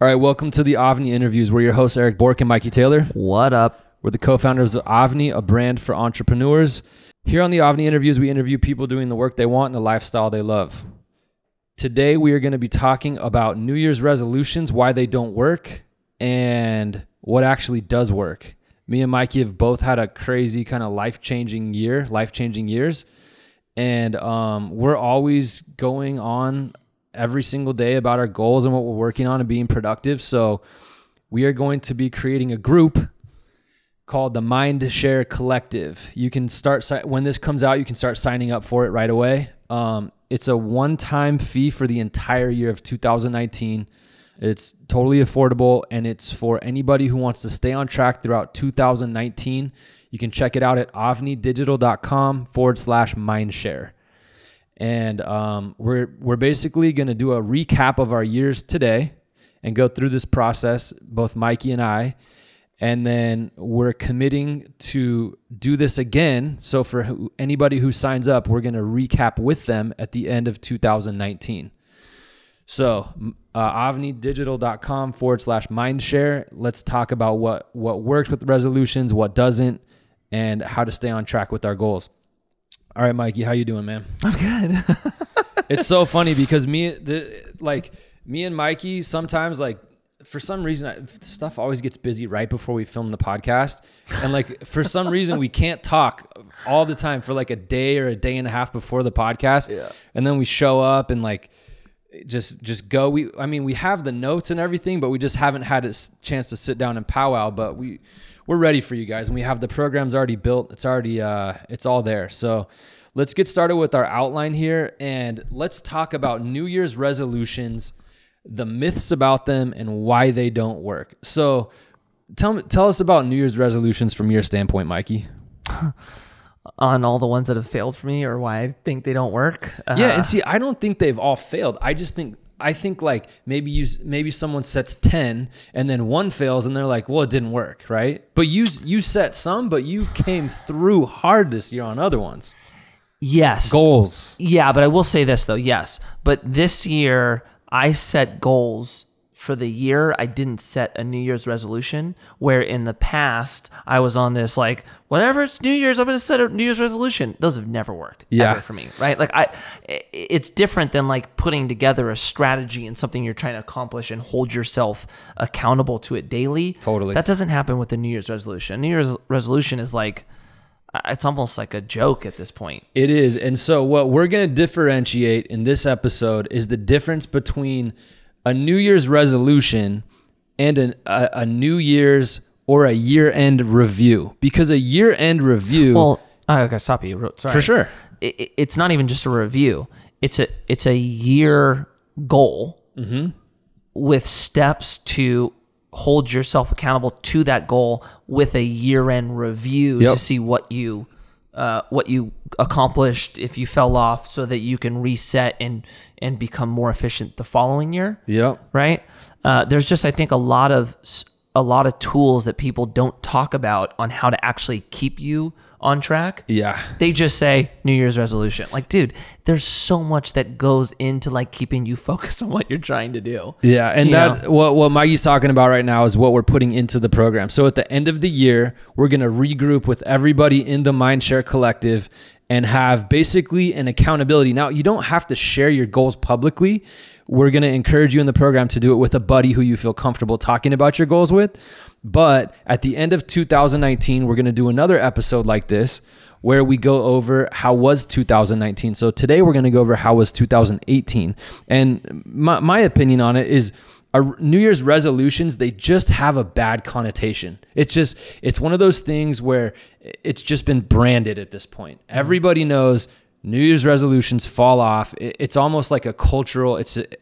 All right, welcome to the AVNI Interviews. We're your hosts, Eric Bork and Mikey Taylor. What up? We're the co-founders of AVNI, a brand for entrepreneurs. Here on the AVNI Interviews, we interview people doing the work they want and the lifestyle they love. Today, we are going to be talking about New Year's resolutions, why they don't work, and what actually does work. Me and Mikey have both had a crazy kind of life-changing years. And we're always going on every single day about our goals and what we're working on and being productive. So we are going to be creating a group called the Mindshare Collective. You can start, when this comes out, you can start signing up for it right away. It's a one-time fee for the entire year of 2019. It's totally affordable, and it's for anybody who wants to stay on track throughout 2019. You can check it out at avnidigital.com/mindshare. And we're basically going to do a recap of our years today and go through this process, both Mikey and I. And then we're committing to do this again. So for anybody who signs up, we're going to recap with them at the end of 2019. So avnidigital.com/mindshare. Let's talk about what works with the resolutions, what doesn't, and how to stay on track with our goals. All right, Mikey, how you doing, man? I'm good. It's so funny because me and Mikey sometimes, like, for some reason, stuff always gets busy right before we film the podcast. And like, for some reason, we can't talk all the time for like a day or a day and a half before the podcast. Yeah. And then we show up and like, just go. We have the notes and everything, but we just haven't had a chance to sit down and powwow, but we're ready for you guys, and we have the programs already built. It's already, it's all there. So let's get started with our outline here, and let's talk about New Year's resolutions, the myths about them, and why they don't work. So tell us about New Year's resolutions from your standpoint, Mikey. On all the ones that have failed for me, or why I think they don't work. Yeah, and see, I don't think they've all failed. I think like maybe someone sets 10 and then one fails and they're like, well, it didn't work, right? But you set some, but you came through hard this year on other ones. Yes. Goals. Yeah, but I will say this though, yes. But this year I set goals for the year. I didn't set a New Year's resolution, where in the past I was on this like, whenever it's New Year's, I'm going to set a New Year's resolution. Those have never worked ever for me, right? Like it's different than like putting together a strategy and something you're trying to accomplish and hold yourself accountable to it daily. Totally. That doesn't happen with the New Year's resolution. New Year's resolution is like, it's almost like a joke at this point. It is. And so what we're going to differentiate in this episode is the difference between a New Year's resolution and a New Year's or a year-end review. Because a year-end review... Well, I gotta stop you. Sorry. For sure. It's not even just a review. It's a year goal with steps to hold yourself accountable to that goal with a year-end review to see what you accomplished, if you fell off, so that you can reset and become more efficient the following year. Yep. Right. There's just, I think, a lot of tools that people don't talk about on how to actually keep you on track. Yeah. They just say New Year's resolution. Like, dude, there's so much that goes into like keeping you focused on what you're trying to do. Yeah. And what Mikey's talking about right now is what we're putting into the program. So at the end of the year, we're going to regroup with everybody in the Mindshare Collective and have basically an accountability. Now, you don't have to share your goals publicly. We're going to encourage you in the program to do it with a buddy who you feel comfortable talking about your goals with. But at the end of 2019, we're going to do another episode like this where we go over how was 2019. So today we're going to go over how was 2018. And my opinion on it is our New Year's resolutions, they just have a bad connotation. It's one of those things where it's just been branded at this point. Everybody knows New Year's resolutions fall off. It's almost like it's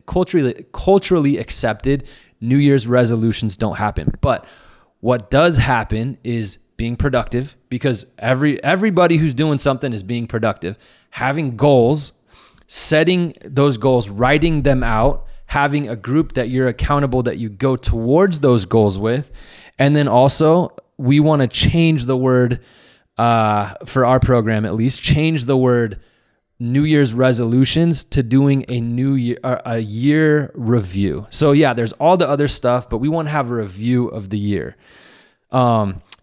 culturally accepted. New Year's resolutions don't happen. But what does happen is being productive, because everybody who's doing something is being productive. Having goals, setting those goals, writing them out, having a group that you're accountable, that you go towards those goals with. And then also, we want to change the word, for our program at least, change the word New Year's resolutions to doing a year review. So yeah, there's all the other stuff, but we want to have a review of the year.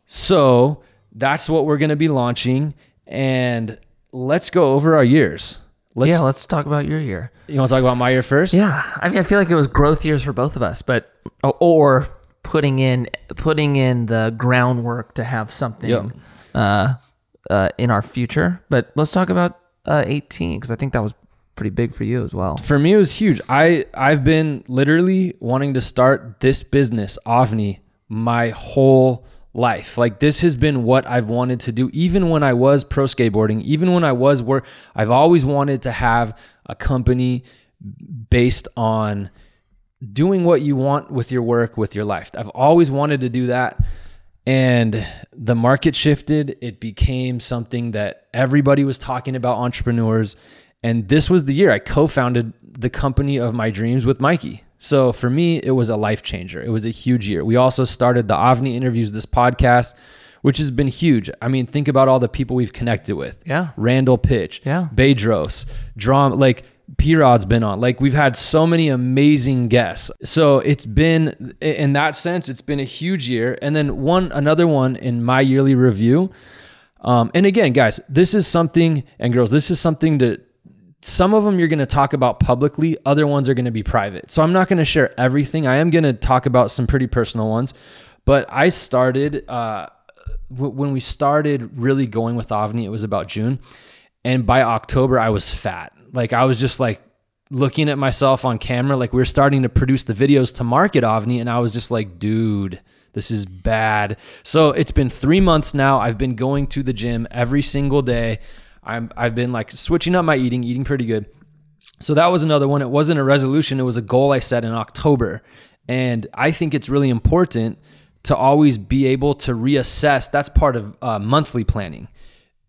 So that's what we're going to be launching, and let's go over our years. Let's talk about your year. You want to talk about my year first? Yeah. I mean, I feel like it was growth years for both of us, but, or putting in the groundwork to have something, in our future. But let's talk about 18, because I think that was pretty big for you as well. For me, it was huge. I've been literally wanting to start this business, AVNI, my whole life. Like, this has been what I've wanted to do. Even when I was pro skateboarding, even when I was I've always wanted to have a company based on doing what you want with your work, with your life. I've always wanted to do that. And the market shifted. It became something that everybody was talking about, entrepreneurs. And this was the year I co-founded the company of my dreams with Mikey. So for me, it was a life changer. It was a huge year. We also started the AVNI Interviews, this podcast, which has been huge. I mean, think about all the people we've connected with. Yeah. Randall Pitch. Yeah. Bedros. Drama. Like, P-Rod's been on. Like, we've had so many amazing guests. So it's been, in that sense, it's been a huge year. And then another one in my yearly review. And again, guys, this is something, and girls, this is something to, some of them you're going to talk about publicly. Other ones are going to be private. So I'm not going to share everything. I am going to talk about some pretty personal ones. But I started, when we started really going with AVNI, it was about June. And by October, I was fat. Like, I was just like looking at myself on camera. Like, we were starting to produce the videos to market AVNI. And I was just like, dude, this is bad. So it's been 3 months now. I've been going to the gym every single day. I've been like switching up my eating pretty good. So that was another one. It wasn't a resolution. It was a goal I set in October. And I think it's really important to always be able to reassess. That's part of monthly planning.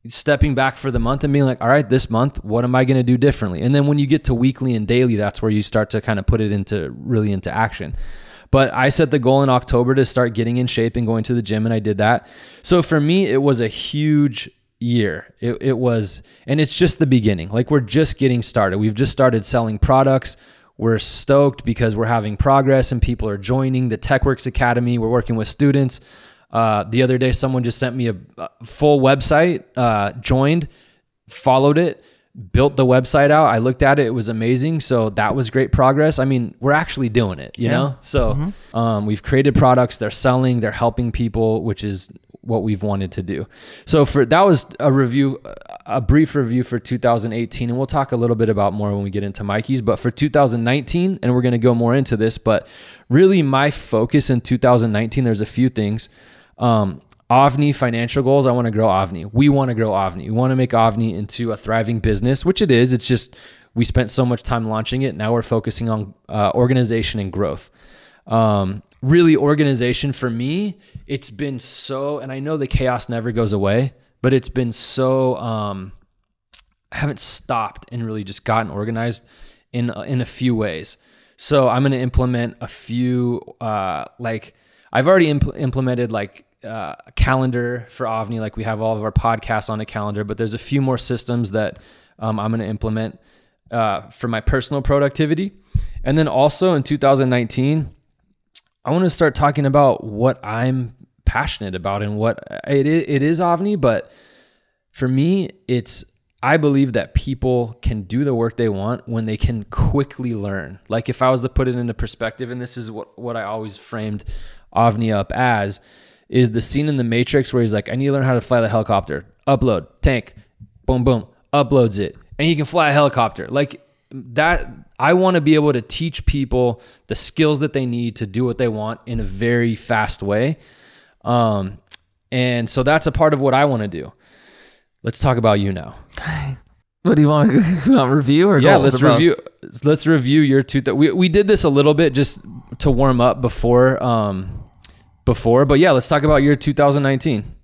Stepping back for the month and being like, all right, this month, what am I going to do differently? And then when you get to weekly and daily, that's where you start to kind of put it into action. But I set the goal in October to start getting in shape and going to the gym, and I did that. So for me, it was a huge year. It was, and it's just the beginning. Like, we're just getting started. We've just started selling products. We're stoked because we're having progress and people are joining the TechWorks Academy. We're working with students. The other day, someone just sent me a full website, joined, followed it, built the website out. I looked at it. It was amazing. So that was great progress. I mean, we're actually doing it, you know? So we've created products. They're selling. They're helping people, which is what we've wanted to do. So that was a brief review for 2018. And we'll talk a little bit about more when we get into Mikey's. But for 2019, and we're going to go more into this, but really my focus in 2019, there's a few things. AVNI financial goals. I want to grow AVNI. We want to grow AVNI. We want to make AVNI into a thriving business, which it is. It's just, we spent so much time launching it. Now we're focusing on organization and growth. Really, organization for me, it's been so, and I know the chaos never goes away, but it's been so, I haven't stopped and really just gotten organized in a few ways. So I'm going to implement a few, like I've already implemented like a calendar for AVNI. Like, we have all of our podcasts on a calendar, but there's a few more systems that I'm going to implement for my personal productivity. And then also in 2019, I want to start talking about what I'm passionate about and what it is AVNI. But for me, I believe that people can do the work they want when they can quickly learn. Like, if I was to put it into perspective, and this is what I always framed AVNI up as, is the scene in The Matrix where he's like, I need to learn how to fly the helicopter. Upload, tank, boom, boom, uploads it. And he can fly a helicopter. Like that, I want to be able to teach people the skills that they need to do what they want in a very fast way. And so that's a part of what I want to do. Let's talk about you now. What do you want? Review or goals? Yeah, let's review your we did this a little bit just to warm up before, but yeah, let's talk about your 2019.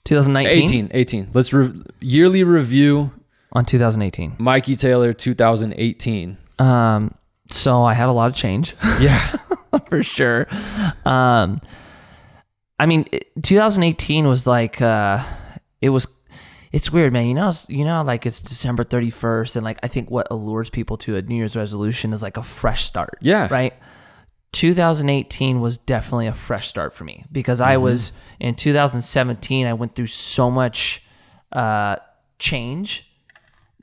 2019? 18. Let's yearly review on 2018. Mikey Taylor 2018. So I had a lot of change. Yeah, for sure. I mean, 2018 was like, it it's weird, man. Like it's December 31st, and like I think what allures people to a New Year's resolution is like a fresh start. Yeah. Right. 2018 was definitely a fresh start for me because I was in 2017. I went through so much change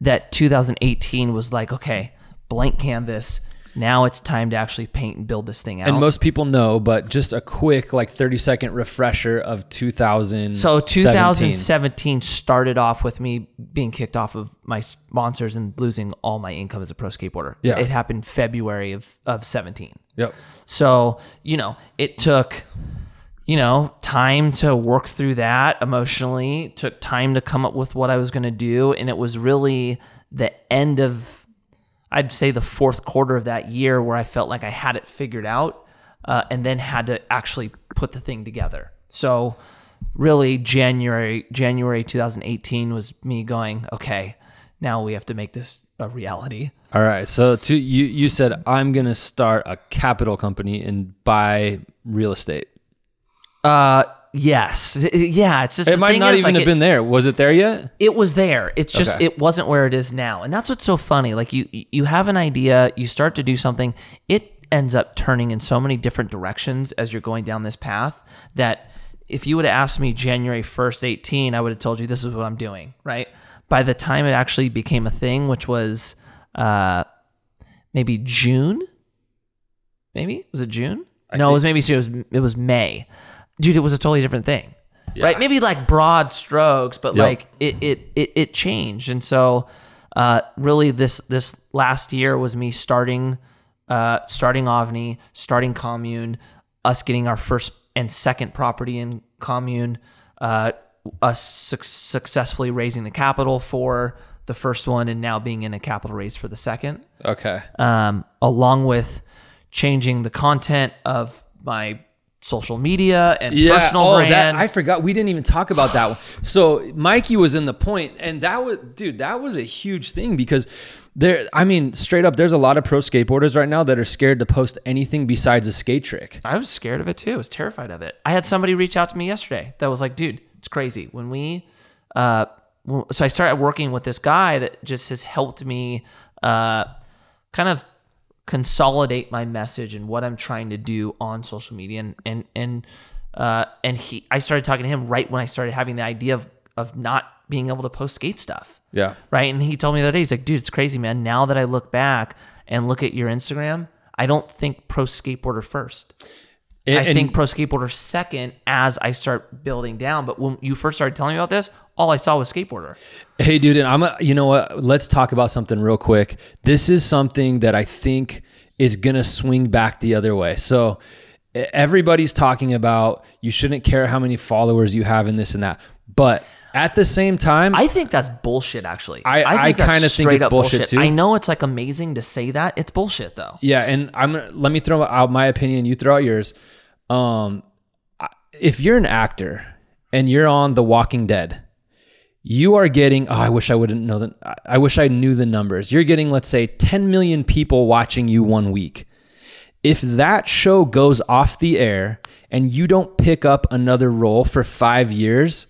that 2018 was like, okay, blank canvas. Now it's time to actually paint and build this thing out. And most people know, but just a quick like 30-second refresher of 2017. So 2017 started off with me being kicked off of my sponsors and losing all my income as a pro skateboarder. Yeah. It happened February of 17. Yep. So, it took, time to work through that emotionally. It took time to come up with what I was going to do. And it was really the end of, I'd say, the fourth quarter of that year where I felt like I had it figured out and then had to actually put the thing together. So really January 2018 was me going, okay, now we have to make this a reality. All right. So you said, I'm going to start a capital company and buy real estate. Yes. Yeah. It's just, it might not even have been there. Was it there yet? It was there. It's just, Okay. It wasn't where it is now. And that's what's so funny. Like you have an idea, you start to do something, it ends up turning in so many different directions as you're going down this path that if you would have asked me January 1st, 18, I would have told you this is what I'm doing, right? By the time it actually became a thing, which was maybe June, was it June? It was May. Dude, it was a totally different thing, right? Maybe like broad strokes, but like it changed. And so really this last year was me starting AVNI, starting Commune, us getting our first and second property in Commune, us successfully raising the capital for the first one and now being in a capital raise for the second. Okay. Along with changing the content of my social media and personal brand. I forgot. We didn't even talk about that one. So Mikey was in the point, and that was a huge thing because straight up, there's a lot of pro skateboarders right now that are scared to post anything besides a skate trick. I was scared of it too. I was terrified of it. I had somebody reach out to me yesterday that was like, dude, it's crazy. So I started working with this guy that just has helped me kind of consolidate my message and what I'm trying to do on social media. I started talking to him right when I started having the idea of not being able to post skate stuff. Yeah. Right. And he told me the other day, he's like, dude, it's crazy, man. Now that I look back and look at your Instagram, I don't think pro skateboarder first. I think pro skateboarder second as I start building down. But when you first started telling me about this, all I saw was skateboarder. Hey, dude, and you know what? Let's talk about something real quick. This is something that I think is going to swing back the other way. So everybody's talking about you shouldn't care how many followers you have and this and that. But at the same time, I think that's bullshit, actually. I kind of think it's bullshit too. I know it's like amazing to say that. It's bullshit though. Yeah. And let me throw out my opinion. You throw out yours. If you're an actor and you're on The Walking Dead, you are getting, I wish I wouldn't know that. I wish I knew the numbers. You're getting, let's say, 10 million people watching you 1 week. If that show goes off the air and you don't pick up another role for 5 years,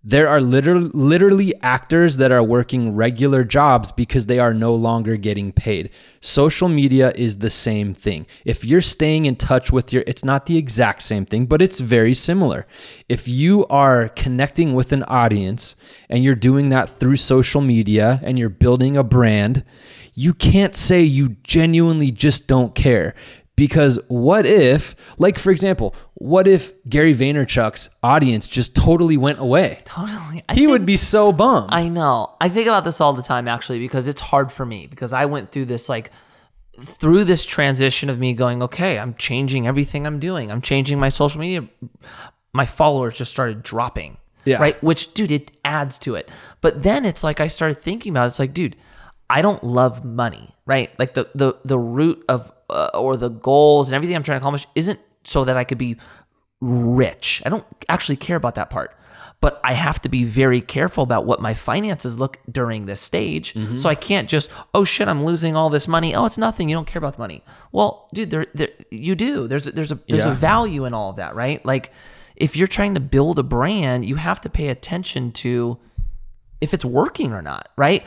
there are literally actors that are working regular jobs because they are no longer getting paid. Social media is the same thing. If you're staying in touch with it's not the exact same thing, but it's very similar. If you are connecting with an audience and you're doing that through social media and you're building a brand, you can't say you genuinely just don't care. Because what if, like, for example, what if Gary Vaynerchuk's audience just totally went away? Totally. He would be so bummed. I know. I think about this all the time, actually, because it's hard for me because I went through this, through this transition of me going, okay, I'm changing everything I'm doing. I'm changing my social media. My followers just started dropping. Yeah. Right. Which, dude, it adds to it. But then it's like, I started thinking about it. It's like, dude, I don't love money, right? Like the root of, or the goals and everything I'm trying to accomplish isn't so that I could be rich. I don't actually care about that part, but I have to be very careful about what my finances look during this stage. Mm-hmm. So I can't just, oh shit, I'm losing all this money. Oh, it's nothing. You don't care about the money. Well, dude, you do. There's a value in all of that, right? Like if you're trying to build a brand, you have to pay attention to if it's working or not, right?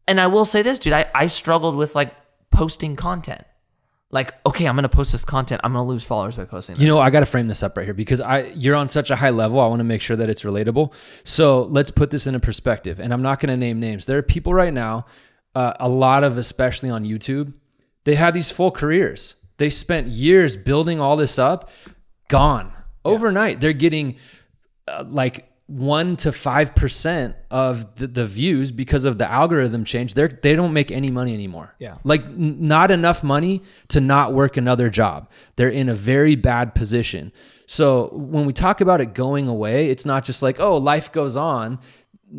And I will say this, dude, I struggled with like posting content. Like, okay, I'm going to post this content. I'm going to lose followers by posting this. You know, I got to frame this up right here because you're on such a high level. I want to make sure that it's relatable. So let's put this in a perspective. And I'm not going to name names. There are people right now, a lot of, especially on YouTube, they had these full careers. They spent years building all this up, gone overnight. They're getting like 1 to 5% of the views because of the algorithm change. They don't make any money anymore. Yeah. Like not enough money to not work another job. They're in a very bad position. So when we talk about it going away, it's not just like, oh, life goes on.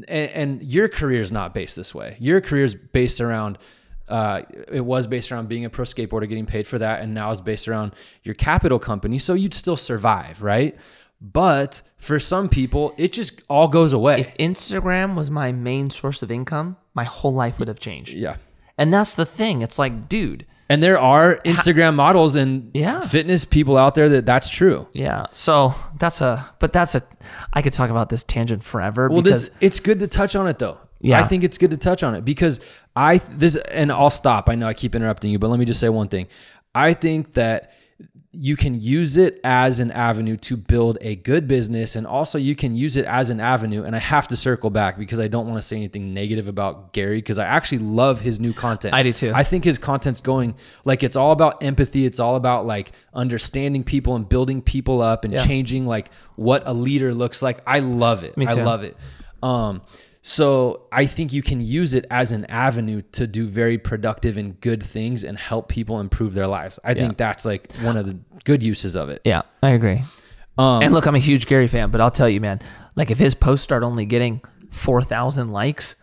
And your career is not based this way. Your career is based around, it was based around being a pro skateboarder, getting paid for that. And now it's based around your capital company. So you'd still survive, right? But for some people, it just all goes away. If Instagram was my main source of income, my whole life would have changed. Yeah. And that's the thing. It's like, dude. And there are Instagram models and fitness people out there that's true. Yeah. So I could talk about this tangent forever. Well, it's good to touch on it though. Yeah. I think it's good to touch on it because and I'll stop. I know I keep interrupting you, but let me just say one thing. I think that you can use it as an avenue to build a good business. And also you can use it as an avenue. And I have to circle back because I don't want to say anything negative about Gary because I actually love his new content. I do too. I think his content's going like, it's all about empathy. It's all about like understanding people and building people up and changing like what a leader looks like. I love it. Me too. I love it. So I think you can use it as an avenue to do very productive and good things and help people improve their lives. I think that's like one of the good uses of it. Yeah, I agree. And look, I'm a huge Gary fan, but I'll tell you, man, like if his posts start only getting 4,000 likes,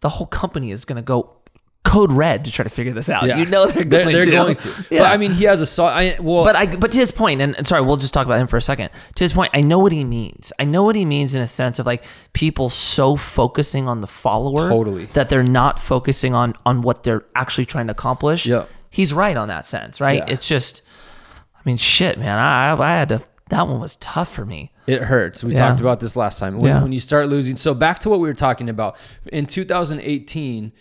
the whole company is going to go code red to try to figure this out. Yeah. You know they're going to. Yeah. But I mean, he has but to his point, and sorry, we'll just talk about him for a second. To his point, I know what he means. I know what he means in a sense of like people so focusing on the follower that they're not focusing on what they're actually trying to accomplish. Yeah. He's right on that sense, right? Yeah. It's just, I mean, shit, man. I had to, that one was tough for me. It hurts. We talked about this last time. When you start losing. So back to what we were talking about. In 2018,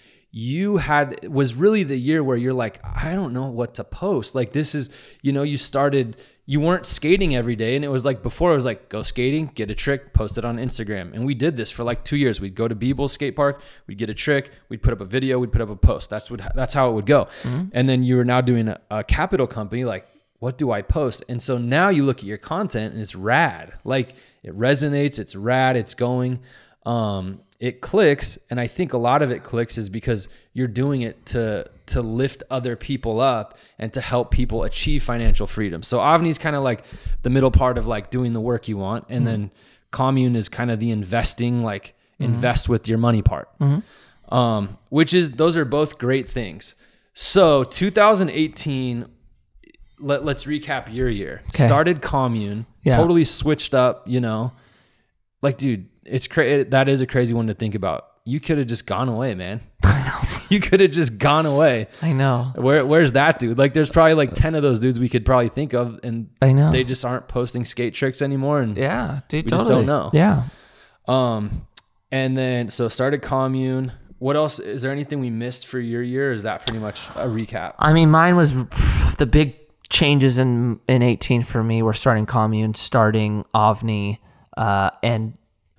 was really the year where you're like, I don't know what to post. Like this is, you weren't skating every day. And it was like, before it was like, go skating, get a trick, post it on Instagram. And we did this for like 2 years. We'd go to Beeble skate park, we'd get a trick, we'd put up a video, we'd put up a post. That's how it would go. Mm-hmm. And then you were now doing a capital company. Like, what do I post? And so now you look at your content and it's rad. Like it resonates. It's rad. It's going, it clicks, and I think a lot of it clicks is because you're doing it to lift other people up and to help people achieve financial freedom. So AVNI is kind of like the middle part of like doing the work you want, and then commune is kind of the investing, like invest with your money part, those are both great things. So 2018, let's recap your year. Okay. Started commune, totally switched up, like, dude, that is a crazy one to think about. You could have just gone away, man. I know. You could have just gone away. I know. Where's that dude? Like, there's probably like 10 of those dudes we could probably think of, and I know they just aren't posting skate tricks anymore. And dude, we just don't know. Yeah. And then so started commune. What else? Is there anything we missed for your year? Or is that pretty much a recap? I mean, mine was the big changes in 18 for me were starting commune, starting AVNI,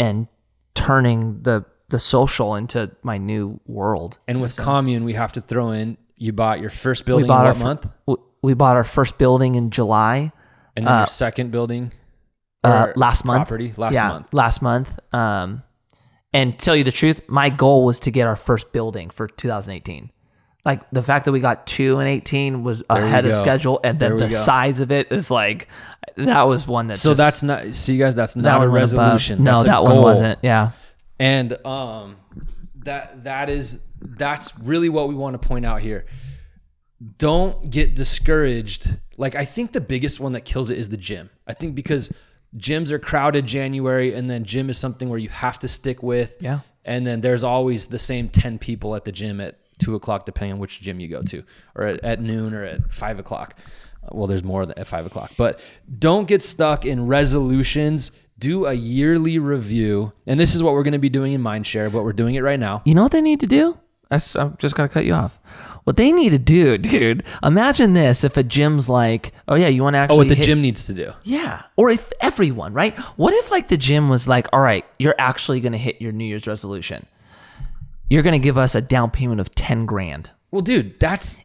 and turning the social into my new world. And with commune, we have to throw in, you bought your first building in what month? We bought our first building in July. And then your second building? Last month. Property? Last month. And to tell you the truth, my goal was to get our first building for 2018. Like the fact that we got 2 in 18 was ahead of schedule. And then the size of it is like, that was one that. So that's not, see you guys, that's not a resolution. No, that one wasn't. Yeah. And that's really what we want to point out here. Don't get discouraged. Like, I think the biggest one that kills it is the gym. I think because gyms are crowded January, and then gym is something where you have to stick with. Yeah. And then there's always the same 10 people at the gym at 2:00, depending on which gym you go to, or at noon or at 5:00. Well, there's more at 5:00, but don't get stuck in resolutions. do a yearly review. And this is what we're going to be doing in Mindshare, but we're doing it right now. You know what they need to do? I'm just going to cut you off. What they need to do, dude, imagine this. If a gym's like, oh yeah, you want to actually what the gym needs to do. Yeah. Or if everyone, right? What if like the gym was like, all right, you're actually going to hit your New Year's resolution. You're going to give us a down payment of 10 grand. Well, dude,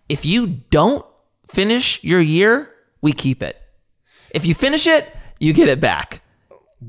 if you don't finish your year, we keep it. If you finish it, you get it back.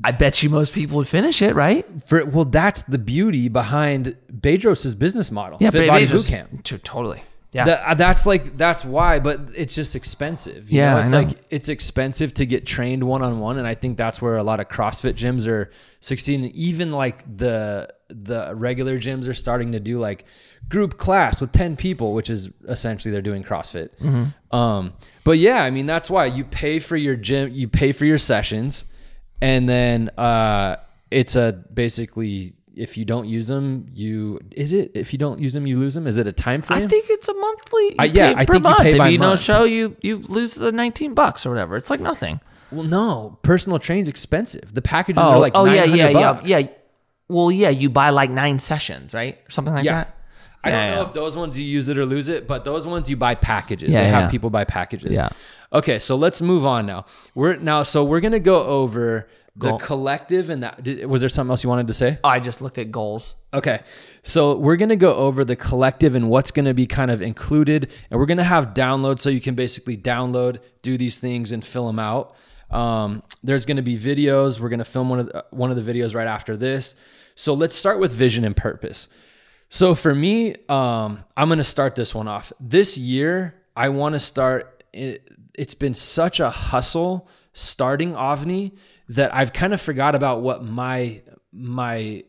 I bet you most people would finish it, right? Well, that's the beauty behind Bedros' business model. Yeah, Fit Body Boot Camp. Totally. Yeah. That's why, but it's just expensive. You know? It's like it's expensive to get trained one-on-one, and I think that's where a lot of CrossFit gyms are succeeding. Even like the regular gyms are starting to do like group class with 10 people, which is essentially they're doing CrossFit. Mm-hmm. But yeah, I mean, that's why you pay for your gym, you pay for your sessions, and then it's basically, if you don't use them, if you don't use them, you lose them? Is it a time frame? I think it's a monthly. I think you pay by month. If you don't show, you lose the $19 or whatever. It's like nothing. Well, no, personal training's expensive. The packages are like $900. Yeah. Well, yeah, you buy like 9 sessions, right? Or something like that. I don't know if those ones you use it or lose it, but those ones you buy packages. They have people buy packages. Yeah. Okay, so let's move on now. We're gonna go over the collective, and that. Was there something else you wanted to say? I just looked at goals. Okay, so we're gonna go over the collective and what's gonna be kind of included, and we're gonna have downloads so you can basically download, do these things, and fill them out. There's gonna be videos. We're gonna film one of the videos right after this. So let's start with vision and purpose. So for me, I'm going to start this one off. This year, I want to start, it's been such a hustle starting AVNI that I've kind of forgot about what my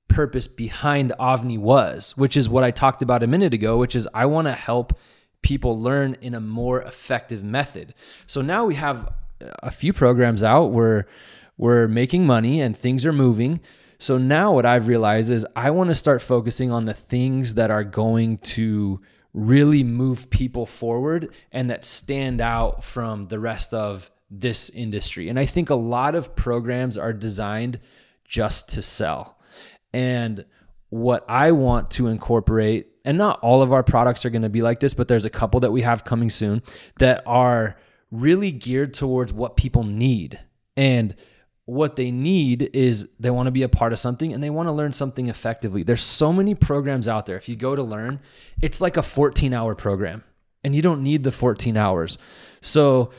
purpose behind AVNI was, which is what I talked about a minute ago, which is I want to help people learn in a more effective method. So now we have a few programs out where we're making money and things are moving. So now what I've realized is I want to start focusing on the things that are going to really move people forward and that stand out from the rest of this industry. And I think a lot of programs are designed just to sell. And what I want to incorporate, and not all of our products are going to be like this, but there's a couple that we have coming soon that are really geared towards what people need. And what they need is they want to be a part of something and they want to learn something effectively. There's so many programs out there. If you go to learn, it's like a 14-hour program and you don't need the 14 hours. So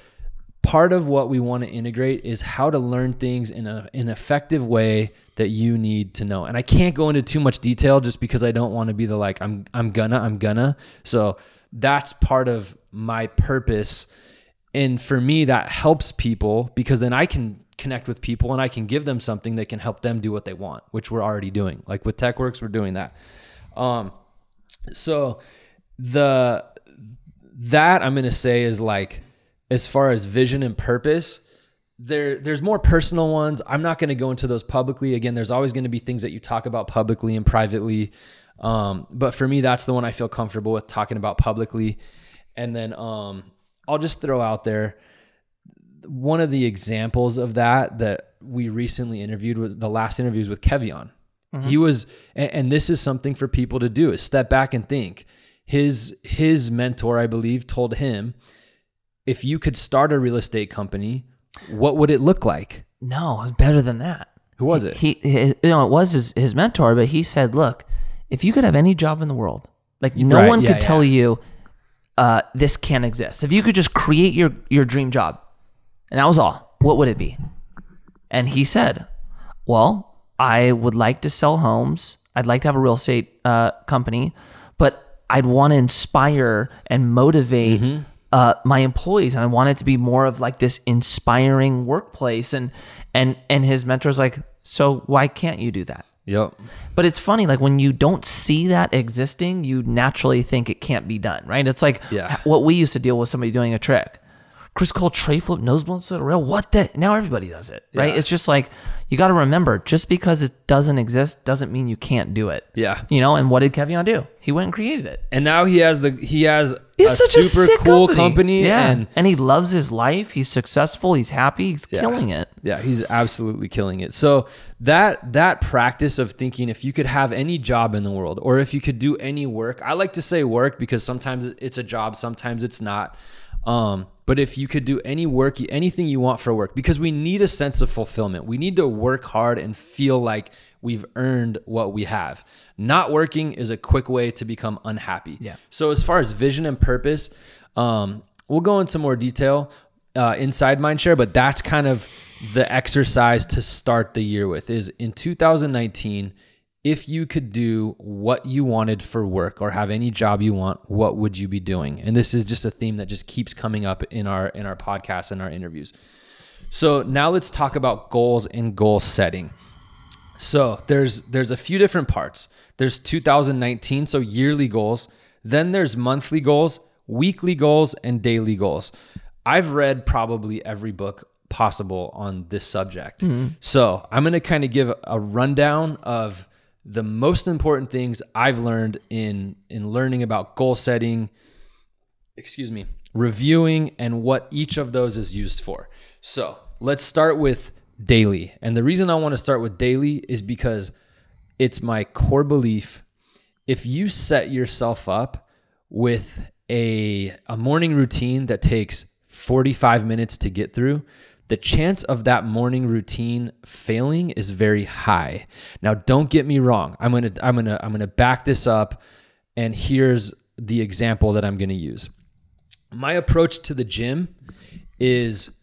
part of what we want to integrate is how to learn things in an effective way that you need to know. And I can't go into too much detail just because I don't want to be the like, I'm gonna. So that's part of my purpose. And for me, that helps people because then I can connect with people and I can give them something that can help them do what they want, which we're already doing. Like with TechWorks, we're doing that. So that I'm going to say is like, as far as vision and purpose, there's more personal ones. I'm not going to go into those publicly. Again, there's always going to be things that you talk about publicly and privately. But for me, that's the one I feel comfortable with talking about publicly. And then I'll just throw out there, one of the examples of that we recently interviewed was the last interviews with Kevion. Mm-hmm. He was, and this is something for people to do, is step back and think. His mentor, I believe, told him, if you could start a real estate company, what would it look like? No, it was better than that. Who was it? It was his mentor, but he said, look, if you could have any job in the world, like no one could tell you this can't exist. If you could just create your dream job, and that was all, what would it be? And he said, well, I would like to sell homes. I'd like to have a real estate company, but I'd want to inspire and motivate my employees. And I want it to be more of like this inspiring workplace. And his mentor's like, so why can't you do that? Yep. But it's funny, like when you don't see that existing, you naturally think it can't be done, right? It's like what we used to deal with somebody doing a trick. Chris Cole tray flip, nose blunt soda rail. What the? Now everybody does it, right? Yeah. It's just like, you got to remember, just because it doesn't exist doesn't mean you can't do it. Yeah. You know, and what did Kevion do? He went and created it. And now he has He's a such super sick cool company. Yeah. And he loves his life. He's successful. He's happy. He's killing it. Yeah, he's absolutely killing it. So that practice of thinking, if you could have any job in the world, or if you could do any work, I like to say work because sometimes it's a job, sometimes it's not. But if you could do any work, anything you want for work, because we need a sense of fulfillment. We need to work hard and feel like we've earned what we have. Not working is a quick way to become unhappy. Yeah. So as far as vision and purpose, we'll go into more detail inside Mindshare, but that's kind of the exercise to start the year with. Is in 2019, if you could do what you wanted for work or have any job you want, what would you be doing? And this is just a theme that just keeps coming up in our podcasts and our interviews. So now let's talk about goals and goal setting. So there's a few different parts. There's 2019, so yearly goals. Then there's monthly goals, weekly goals, and daily goals. I've read probably every book possible on this subject. So I'm going to kind of give a rundown of the most important things I've learned in learning about goal setting, reviewing, and what each of those is used for. So let's start with daily. And the reason I want to start with daily is because it's my core belief. If you set yourself up with a morning routine that takes 45 minutes to get through, the chance of that morning routine failing is very high. Now, don't get me wrong. I'm gonna back this up, and here's the example that I'm gonna use. My approach to the gym is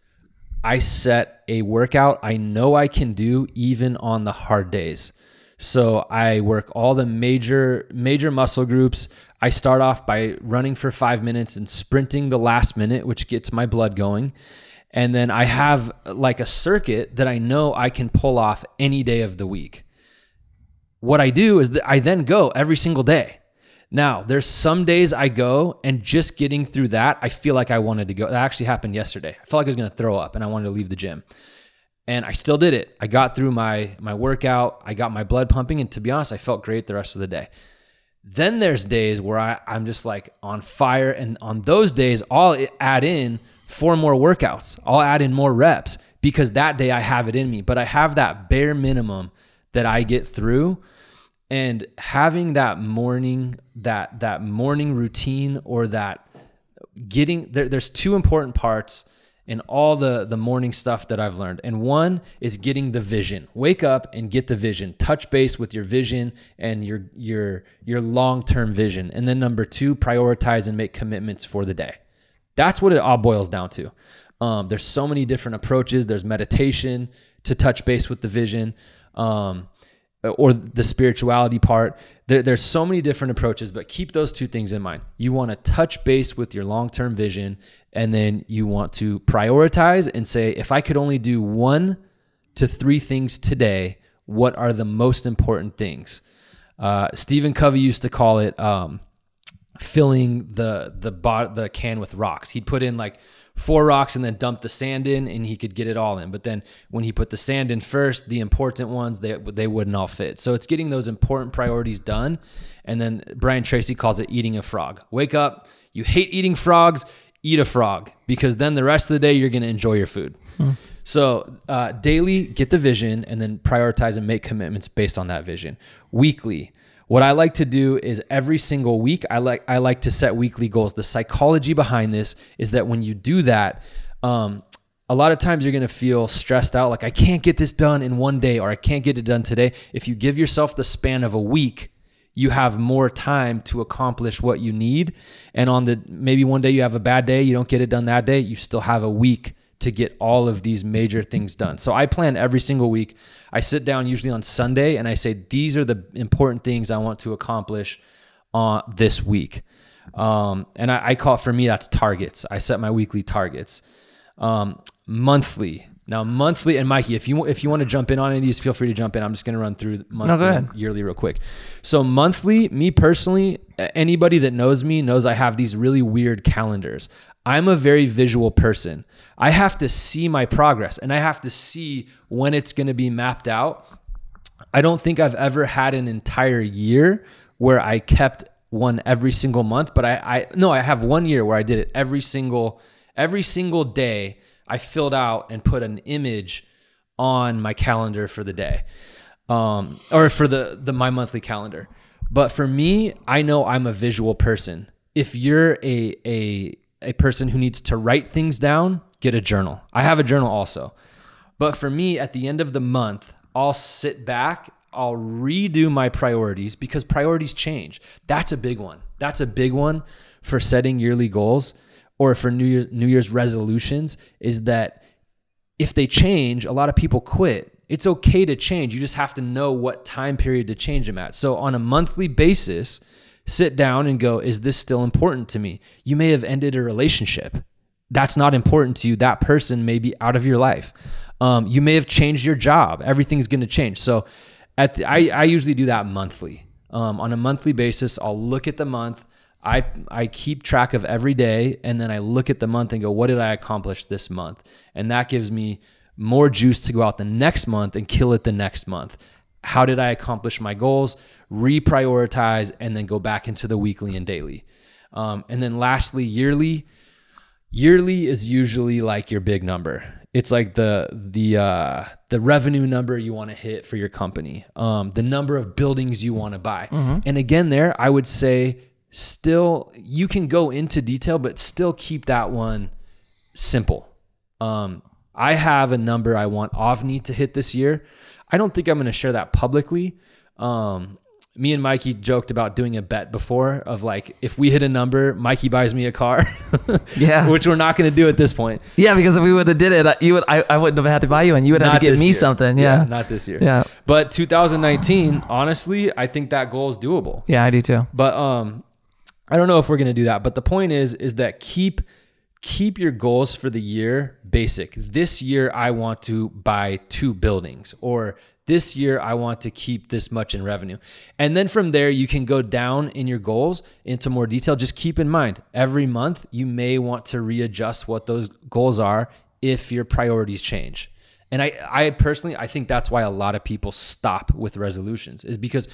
I set a workout I know I can do even on the hard days. So I work all the major muscle groups. I start off by running for 5 minutes and sprinting the last minute, which gets my blood going. And then I have like a circuit that I know I can pull off any day of the week. What I do is that I then go every single day. Now, there's some days I go and just getting through that, I feel like I wanted to go. That actually happened yesterday. I felt like I was going to throw up and I wanted to leave the gym. And I still did it. I got through my workout. I got my blood pumping. And to be honest, I felt great the rest of the day. Then there's days where I'm just like on fire. And on those days, I'll add in 4 more workouts. I'll add in more reps because that day I have it in me. But I have that bare minimum that I get through. And having that morning routine, or that getting there's 2 important parts in all the morning stuff that I've learned. And one is getting the vision. Wake up and get the vision. Touch base with your vision and your long-term vision. And then number 2, prioritize and make commitments for the day. That's what it all boils down to. There's so many different approaches. There's meditation to touch base with the vision, or the spirituality part. There's so many different approaches, but keep those 2 things in mind. You want to touch base with your long-term vision, and then you want to prioritize and say, if I could only do 1 to 3 things today, what are the most important things? Stephen Covey used to call it filling the can with rocks. He'd put in like 4 rocks and then dump the sand in, and he could get it all in. But then when he put the sand in first, the important ones, they wouldn't all fit. So it's getting those important priorities done. And then Brian Tracy calls it eating a frog. Wake up, you hate eating frogs, eat a frog, because then the rest of the day you're going to enjoy your food. So daily, get the vision, and then prioritize and make commitments based on that vision. Weekly, what I like to do is every single week, I like to set weekly goals. The psychology behind this is that when you do that, a lot of times you're going to feel stressed out, like I can't get this done in one day, or I can't get it done today. If you give yourself the span of a week, you have more time to accomplish what you need. And maybe one day you have a bad day, you don't get it done that day, you still have a week to get all of these major things done. So I plan every single week. I sit down usually on Sunday and I say, these are the important things I want to accomplish this week. And I call it, for me, that's targets. I set my weekly targets. Monthly. Now monthly, and Mikey, if you want to jump in on any of these, feel free to jump in. I'm just going to run through monthly and yearly real quick. So monthly, me personally, anybody that knows me knows I have these really weird calendars. I'm a very visual person. I have to see my progress and I have to see when it's going to be mapped out. I don't think I've ever had an entire year where I kept one every single month, but I have 1 year where I did it every single day. I filled out and put an image on my calendar for the day, or for my monthly calendar. But for me, I know I'm a visual person. If you're a person who needs to write things down, get a journal. I have a journal also. But for me, at the end of the month, I'll sit back, I'll redo my priorities because priorities change. That's a big one. That's a big one for setting yearly goals or for New Year's resolutions, is that if they change, a lot of people quit. It's okay to change. You just have to know what time period to change them at. So on a monthly basis, sit down and go, is this still important to me? You may have ended a relationship. That's not important to you. That person may be out of your life. You may have changed your job. Everything's going to change. So I usually do that monthly. On a monthly basis, I'll look at the month. I keep track of every day, and then I look at the month and go, what did I accomplish this month? And that gives me more juice to go out the next month and kill it the next month. How did I accomplish my goals? Reprioritize, and then go back into the weekly and daily. And then lastly, yearly. Yearly is usually like your big number. It's like the revenue number you want to hit for your company, the number of buildings you want to buy. Mm-hmm. And again, there, I would say still, you can go into detail, but still keep that one simple. I have a number I want AVNI to hit this year. I don't think I'm going to share that publicly. Me and Mikey joked about doing a bet before of like, if we hit a number, Mikey buys me a car. Yeah. Which we're not going to do at this point. Yeah, because if we would have did it, I wouldn't have had to buy you, and you would have to get me something. Yeah. Not this year. Yeah. But 2019, honestly, I think that goal is doable. Yeah, I do too. But I don't know if we're going to do that. But the point is that keep your goals for the year basic. This year, I want to buy 2 buildings, or this year, I want to keep this much in revenue. And then from there, you can go down in your goals into more detail. Just keep in mind, every month, you may want to readjust what those goals are if your priorities change. And I personally, I think that's why a lot of people stop with resolutions, is because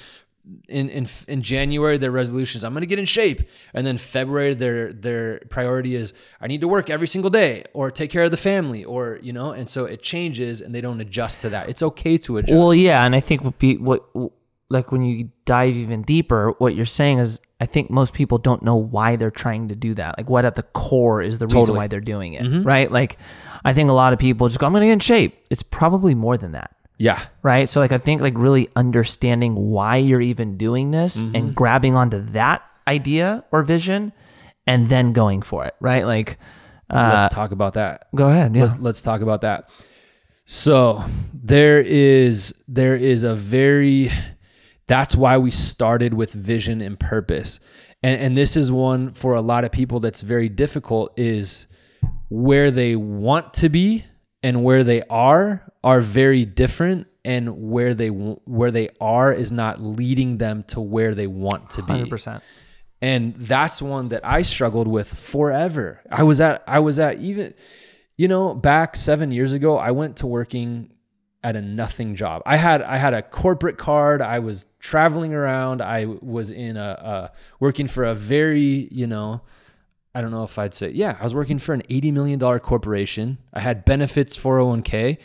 in January, their resolution is, I'm going to get in shape. And then February, their priority is, I need to work every single day or take care of the family, or, and so it changes and they don't adjust to that. It's okay to adjust. Well, yeah. And I think like when you dive even deeper, what you're saying is, I think most people don't know why they're trying to do that. Like what at the core is the reason why they're doing it, mm-hmm. right? Like I think a lot of people just go, I'm going to get in shape. It's probably more than that. Yeah. Right. So like, I think like really understanding why you're even doing this, mm-hmm. and grabbing onto that idea or vision and then going for it. Right. Like, let's talk about that. Go ahead. Yeah. Let's talk about that. So that's why we started with vision and purpose. And this is one for a lot of people that's very difficult, is where they want to be and where they are very different, and where they are is not leading them to where they want to be. 100%. And that's one that I struggled with forever. I was at even, back 7 years ago, I went to working at a nothing job. I had a corporate card. I was traveling around. I was in working for a very, I don't know if I'd say, I was working for an $80 million corporation. I had benefits, 401k,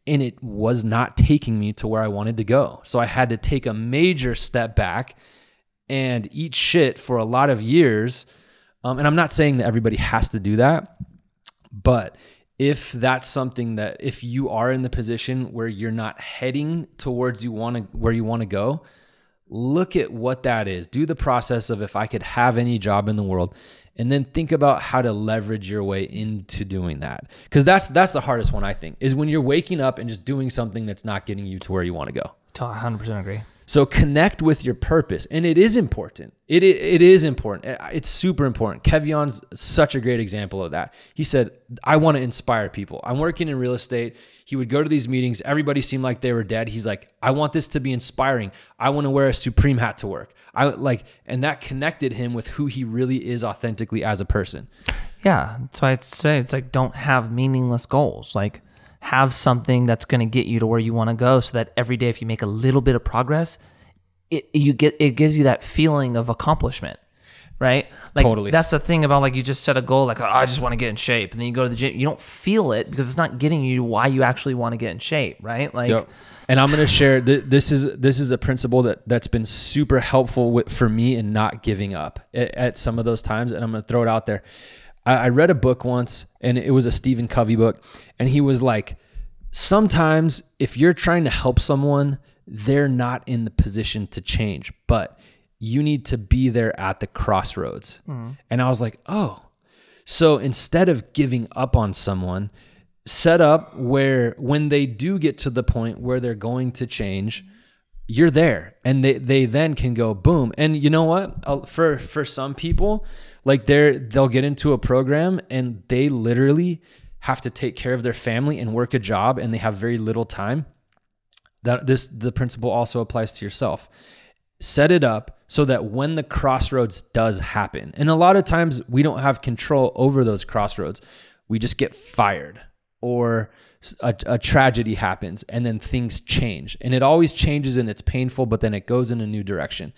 and it was not taking me to where I wanted to go. So I had to take a major step back and eat shit for a lot of years. And I'm not saying that everybody has to do that, but if that's something that, if you are in the position where you're not heading towards where you want to go, look at what that is. Do the process of, if I could have any job in the world, and then think about how to leverage your way into doing that. Because that's the hardest one, I think, is when you're waking up and just doing something that's not getting you to where you want to go. 100% agree. So connect with your purpose. And it is important. It is important. It's super important. Kevion's such a great example of that. He said, I want to inspire people. I'm working in real estate. He would go to these meetings. Everybody seemed like they were dead. He's like, I want this to be inspiring. I want to wear a Supreme hat to work. and that connected him with who he really is authentically as a person. Yeah. That's why I'd say it's like, don't have meaningless goals. Like, have something that's going to get you to where you want to go, so that every day, if you make a little bit of progress, it gives you that feeling of accomplishment, right? Like, totally. That's the thing about, like, you just set a goal, like, oh, I just want to get in shape. And then you go to the gym, you don't feel it because it's not getting you why you actually want to get in shape, right? Like, yep. And I'm going to share, this is a principle that's been super helpful for me in not giving up at some of those times. And I'm going to throw it out there. I read a book once, and it was a Stephen Covey book. And he was like, sometimes if you're trying to help someone, they're not in the position to change, but you need to be there at the crossroads. And I was like, oh, so instead of giving up on someone, set up where when they do get to the point where they're going to change, you're there, and they then can go boom. And you know what? For some people, like they'll get into a program and they literally have to take care of their family and work a job, and they have very little time. The principle also applies to yourself. Set it up so that when the crossroads does happen, and a lot of times we don't have control over those crossroads, we just get fired, or a tragedy happens, and then things change. And it always changes, and it's painful, but then it goes in a new direction.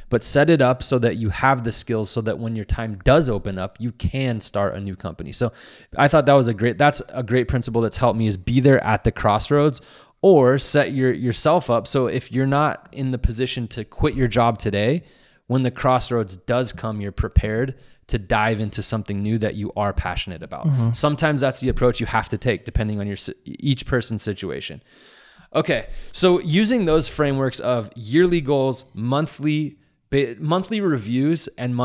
But set it up so that you have the skills, so that when your time does open up, you can start a new company. So I thought that's a great principle that's helped me, is be there at the crossroads, or set yourself up. So if you're not in the position to quit your job today, when the crossroads does come, you're prepared to dive into something new that you are passionate about. Sometimes that's the approach you have to take, depending on each person's situation. Okay, so using those frameworks of yearly goals, monthly reviews, and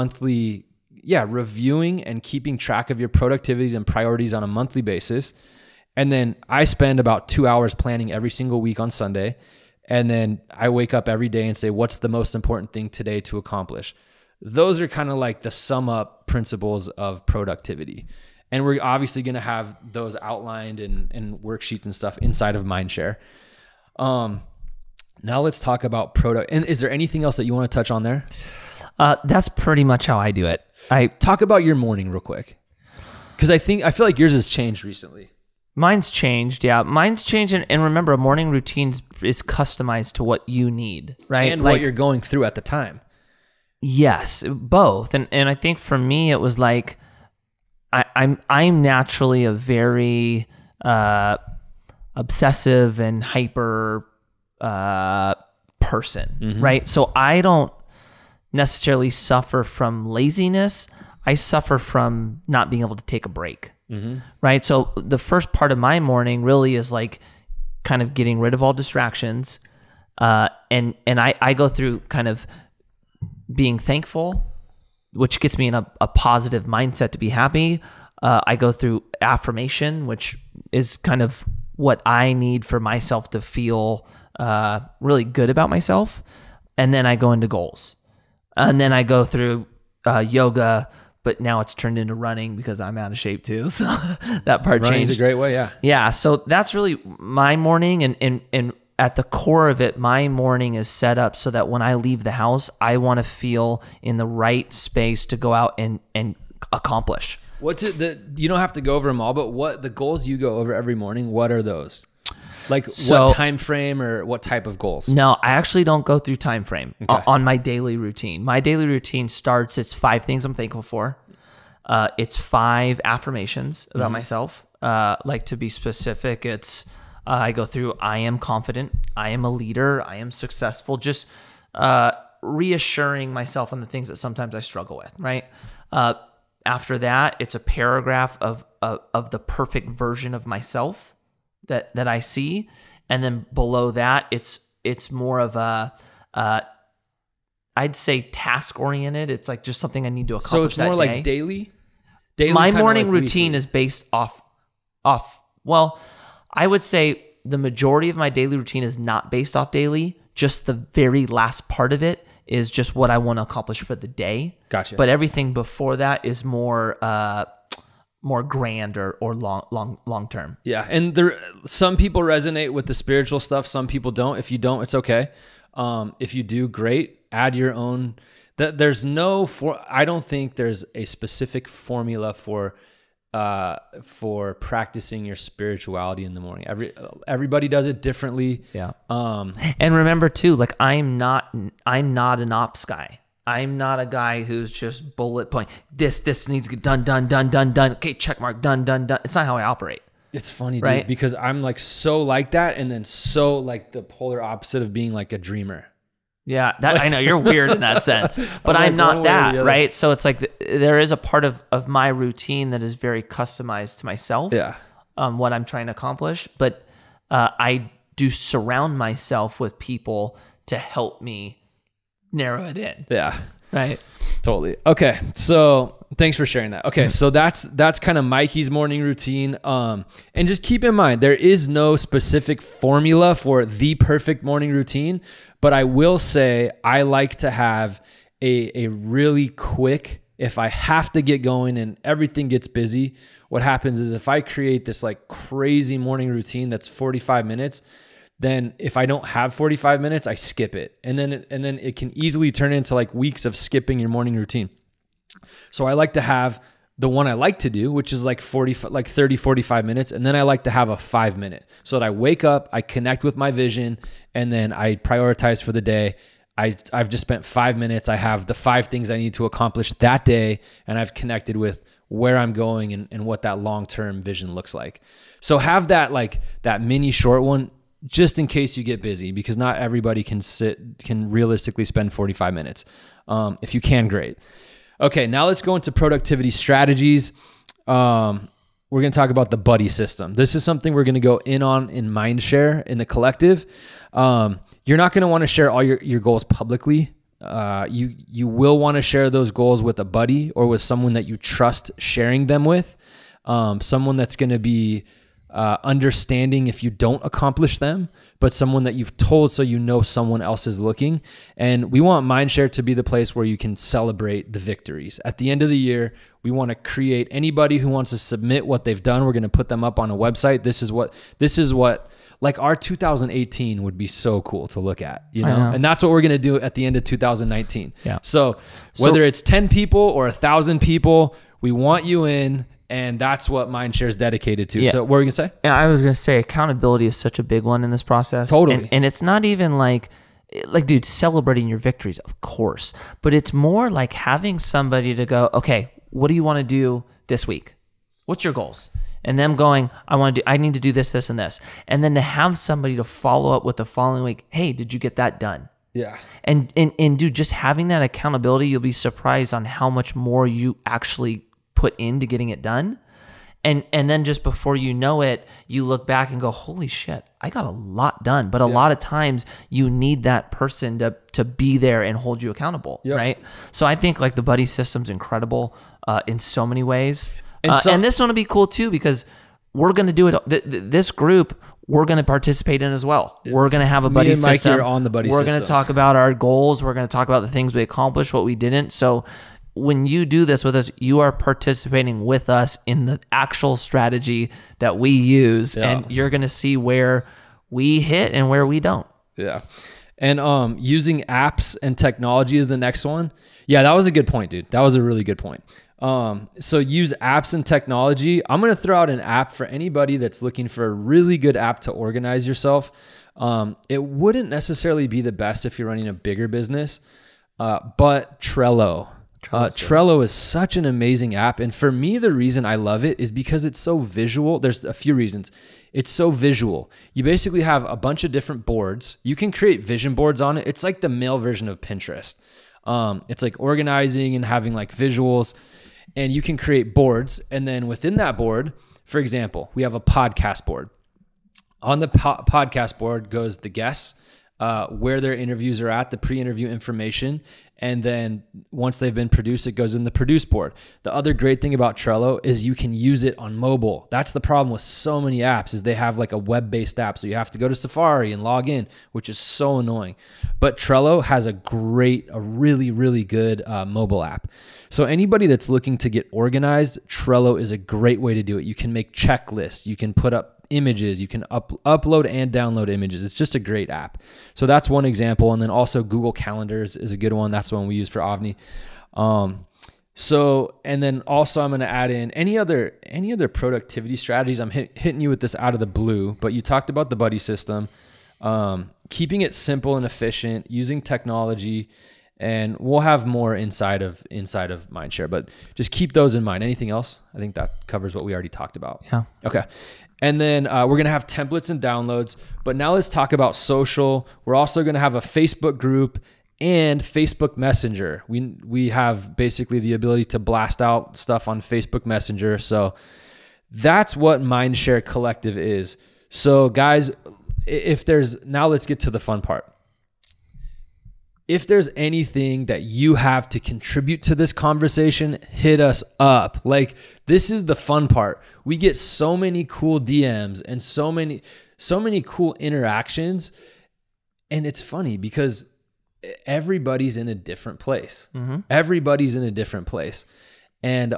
reviewing and keeping track of your productivities and priorities on a monthly basis. And then I spend about 2 hours planning every single week on Sunday. And then I wake up every day and say, what's the most important thing today to accomplish? Those are kind of like the sum up principles of productivity. And we're obviously going to have those outlined in worksheets and stuff inside of Mindshare. Now let's talk about product. And is there anything else that you want to touch on there? That's pretty much how I do it. I talk about your morning real quick, because I feel like yours has changed recently. Mine's changed. Yeah, mine's changed. And remember, a morning routine is customized to what you need, right? And like, what you're going through at the time. Yes, both. And I think for me, it was like, I'm naturally a very obsessive and hyper person, right? So I don't necessarily suffer from laziness. I suffer from not being able to take a break, right? So the first part of my morning really is like kind of getting rid of all distractions. And I go through kind of being thankful, which gets me in a positive mindset to be happy. I go through affirmation, which is kind of what I need for myself to feel really good about myself. And then I go into goals. And then I go through yoga, but now it's turned into running because I'm out of shape too. So that part changed. Running's a great way, yeah. Yeah, so that's really my morning. And at the core of it, my morning is set up so that when I leave the house, I want to feel in the right space to go out and accomplish. You don't have to go over them all, but what the goals you go over every morning, what are those? Like what time frame or what type of goals? No, I actually don't go through time frame on my daily routine. My daily routine starts, it's 5 things I'm thankful for. It's 5 affirmations about myself. Like, to be specific, it's I go through, I am confident, I am a leader, I am successful, just reassuring myself on the things that sometimes I struggle with, right? After that, it's a paragraph of the perfect version of myself that I see. And then below that, it's more of a, I'd say task oriented. It's like just something I need to accomplish. So it's more like daily? My morning routine is based off, well, I would say the majority of my daily routine is not based off daily. Just the very last part of it is just what I want to accomplish for the day. Gotcha. But everything before that is more grand or long term. Yeah, and some people resonate with the spiritual stuff. Some people don't. If you don't, it's okay. If you do, great. add your own. I don't think there's a specific formula for practicing your spirituality in the morning. Everybody does it differently. Yeah. And remember too, like I'm not an ops guy. I'm not a guy who's just bullet point. This needs to get done. Okay, check mark, done. It's not how I operate. It's funny, right? Dude, because I'm like so like that, and then so like the polar opposite of being like a dreamer. Yeah, I know you're weird in that sense, but I'm not that, right? So it's like there is a part of my routine that is very customized to myself. Yeah. What I'm trying to accomplish, but I do surround myself with people to help me narrow it in. Yeah. Right. Totally. Okay. So thanks for sharing that. Okay. So that's kind of Mikey's morning routine. And just keep in mind, there is no specific formula for the perfect morning routine, but I will say I like to have a really quick, if I have to get going and everything gets busy, what happens is if I create this like crazy morning routine that's 45 minutes, then if I don't have 45 minutes, I skip it. And then it can easily turn into like weeks of skipping your morning routine. So I like to have the one I like to do, which is like 30, 45 minutes. And then I like to have a 5-minute so that I wake up, I connect with my vision, and then I prioritize for the day. I've just spent 5 minutes. I have the 5 things I need to accomplish that day, and I've connected with where I'm going and what that long-term vision looks like. So have that mini short one, just in case you get busy, because not everybody can realistically spend 45 minutes. If you can, great. Okay, now let's go into productivity strategies. We're going to talk about the buddy system. This is something we're going to go in on in Mindshare in the collective. You're not going to want to share all your goals publicly. You will want to share those goals with a buddy or with someone that you trust sharing them with. Someone that's going to be understanding if you don't accomplish them, but someone that you've told so you know someone else is looking. And we want Mindshare to be the place where you can celebrate the victories. At the end of the year, we want to create anybody who wants to submit what they've done. We're going to put them up on a website. This is what like our 2018 would be so cool to look at, you know? And that's what we're going to do at the end of 2019. Yeah. So whether it's 10 people or 1,000 people, we want you in. And that's what Mindshare is dedicated to. Yeah. So what were you going to say? Yeah, I was going to say accountability is such a big one in this process. Totally. And it's not even like, dude, celebrating your victories, of course. But it's more like having somebody to go, okay, what do you want to do this week? What's your goals? And them going, I need to do this, this, and this. And then to have somebody to follow up with the following week, hey, did you get that done? Yeah. And dude, just having that accountability, you'll be surprised on how much more you actually put into getting it done. And then just before you know it, you look back and go, holy shit, I got a lot done. But a lot of times you need that person to be there and hold you accountable, right? So I think like the buddy system's incredible in so many ways. And this one will be cool too, because we're going to do it. This group, we're going to participate in as well. Yeah. We're going to have a buddy system. Mikey are on the buddy system. We're going to talk about our goals. We're going to talk about the things we accomplished, what we didn't. So when you do this with us, you are participating with us in the actual strategy that we use, and you're going to see where we hit and where we don't. Yeah. And using apps and technology is the next one. Yeah, that was a good point, dude. That was a really good point. So use apps and technology. I'm going to throw out an app for anybody that's looking for a really good app to organize yourself. It wouldn't necessarily be the best if you're running a bigger business, but Trello. Trello is such an amazing app. And for me, the reason I love it is because it's so visual. There's a few reasons. It's so visual. You basically have a bunch of different boards. You can create vision boards on it. It's like the male version of Pinterest. It's like organizing and having like visuals, and you can create boards. And then within that board, for example, we have a podcast board. On the podcast board goes the guests, where their interviews are at, the pre-interview information. And then once they've been produced, it goes in the produce board. The other great thing about Trello is you can use it on mobile. That's the problem with so many apps, is they have like a web-based app. So you have to go to Safari and log in, which is so annoying. But Trello has a really, really good mobile app. So anybody that's looking to get organized, Trello is a great way to do it. You can make checklists. You can put up images. You can upload and download images. It's just a great app. So that's one example. And then also Google Calendars is a good one. That's the one we use for AVNI. And then also I'm going to add in any other productivity strategies. I'm hitting you with this out of the blue, but you talked about the buddy system, keeping it simple and efficient, using technology, and we'll have more inside of Mindshare, but just keep those in mind. Anything else? I think that covers what we already talked about. Yeah. Okay. And then we're going to have templates and downloads, but now let's talk about social. We're also going to have a Facebook group and Facebook Messenger. We have basically the ability to blast out stuff on Facebook Messenger. So that's what Mindshare Collective is. So guys, now let's get to the fun part. If there's anything that you have to contribute to this conversation, hit us up. Like, this is the fun part. We get so many cool DMs and so many cool interactions. And it's funny because everybody's in a different place. Mm-hmm. Everybody's in a different place. And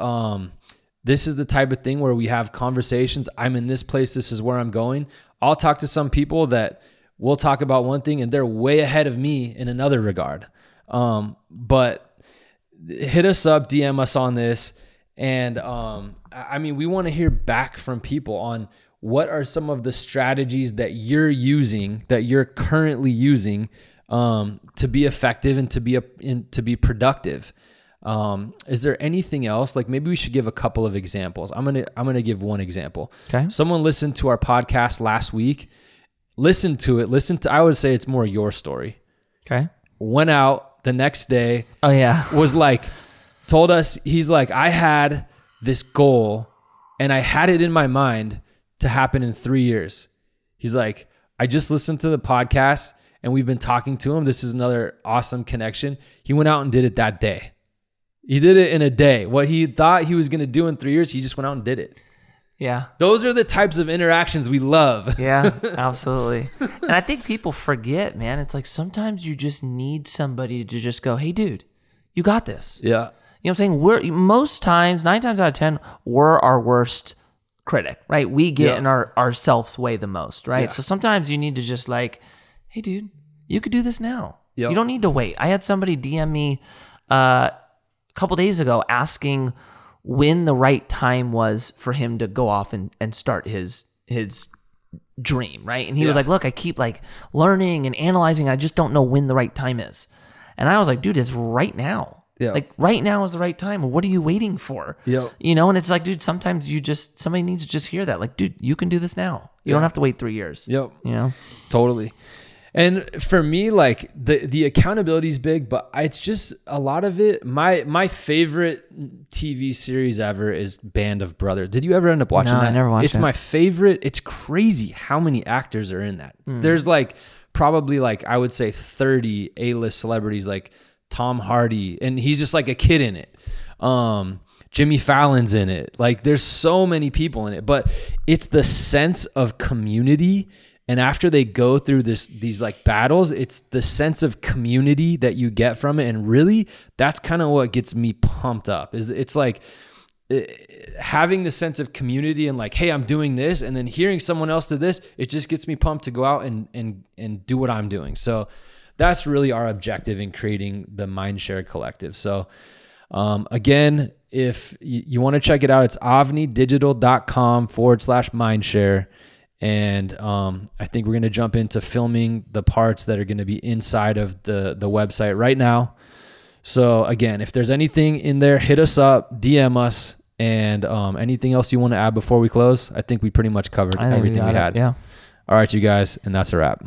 this is the type of thing where we have conversations. I'm in this place. This is where I'm going. I'll talk to some people that we'll talk about one thing and they're way ahead of me in another regard. But hit us up, DM us on this. And I mean, we want to hear back from people on what are some of the strategies that you're using, that you're currently using to be effective and to be productive. Is there anything else? Like maybe we should give a couple of examples. I'm going to give one example. Okay. Someone listened to our podcast last week. Listen to it. I would say it's more your story. Okay. Went out the next day. Oh yeah. Was like, told us, he's like, I had this goal and I had it in my mind to happen in 3 years. He's like, I just listened to the podcast and we've been talking to him. This is another awesome connection. He went out and did it that day. He did it in a day. What he thought he was going to do in 3 years, he just went out and did it. Yeah. Those are the types of interactions we love. Yeah, absolutely. And I think people forget, man. It's like sometimes you just need somebody to just go, hey, dude, you got this. Yeah. You know what I'm saying? Most times, 9 times out of 10, we're our worst critic, right? We get in ourselves way the most, right? Yeah. So sometimes you need to just like, hey, dude, you could do this now. Yep. You don't need to wait. I had somebody DM me a couple days ago asking when the right time was for him to go off and start his dream, right? And he was like, look, I keep like learning and analyzing. I just don't know when the right time is. And I was like, dude, it's right now. Yeah. Like right now is the right time. What are you waiting for? Yeah. You know, and it's like, dude, sometimes somebody needs to just hear that. Like, dude, you can do this now. You don't have to wait 3 years. Yep. You know? Totally. And for me, like the accountability is big, but it's just a lot of it. My favorite TV series ever is Band of Brothers. Did you ever end up watching that? I never watched it. It's my favorite. It's crazy how many actors are in that. There's like probably like, I would say 30 A-list celebrities like Tom Hardy, and he's just like a kid in it. Jimmy Fallon's in it. Like there's so many people in it, but it's the sense of community. And after they go through these like battles, it's the sense of community that you get from it. And really, that's kind of what gets me pumped up. It's like having the sense of community and like, hey, I'm doing this, and then hearing someone else do this, it just gets me pumped to go out and do what I'm doing. So that's really our objective in creating the Mindshare Collective. So again, if you want to check it out, it's avnidigital.com/mindshare. And I think we're going to jump into filming the parts that are going to be inside of the website right now. So again, if there's anything in there, hit us up, DM us, and anything else you want to add before we close? I think we pretty much covered everything we had. Yeah. All right, you guys, and that's a wrap.